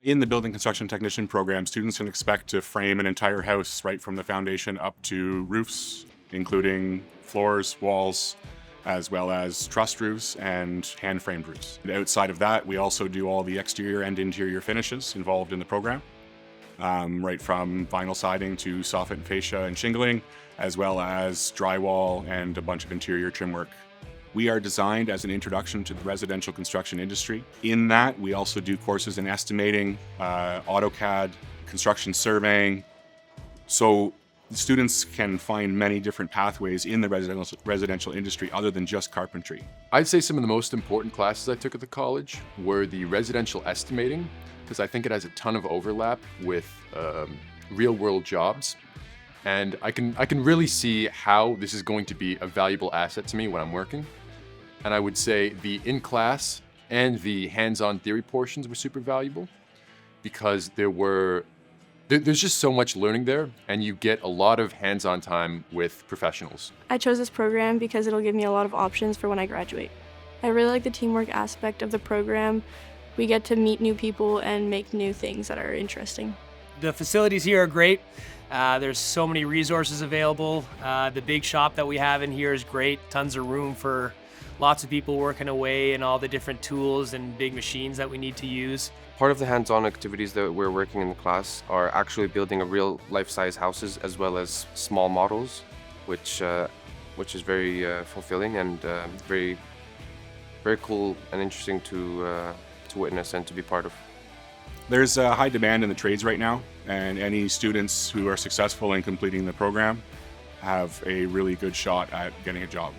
In the building construction technician program, students can expect to frame an entire house right from the foundation up to roofs, including floors, walls, as well as trussed roofs and hand-framed roofs. And outside of that, we also do all the exterior and interior finishes involved in the program, right from vinyl siding to soffit and fascia and shingling, as well as drywall and a bunch of interior trim work. We are designed as an introduction to the residential construction industry. In that, we also do courses in estimating, AutoCAD, construction surveying. So students can find many different pathways in the residential industry other than just carpentry. I'd say some of the most important classes I took at the college were the residential estimating, because I think it has a ton of overlap with real-world jobs. And I can really see how this is going to be a valuable asset to me when I'm working. And I would say the in-class and the hands-on theory portions were super valuable because there's just so much learning there, and you get a lot of hands-on time with professionals. I chose this program because it'll give me a lot of options for when I graduate. I really like the teamwork aspect of the program. We get to meet new people and make new things that are interesting. The facilities here are great. There's so many resources available. The big shop that we have in here is great. Tons of room for lots of people working away and all the different tools and big machines that we need to use. Part of the hands-on activities that we're working in the class are actually building a real life-size houses as well as small models, which is very fulfilling and very cool and interesting to witness and to be part of. There's a high demand in the trades right now, and any students who are successful in completing the program have a really good shot at getting a job.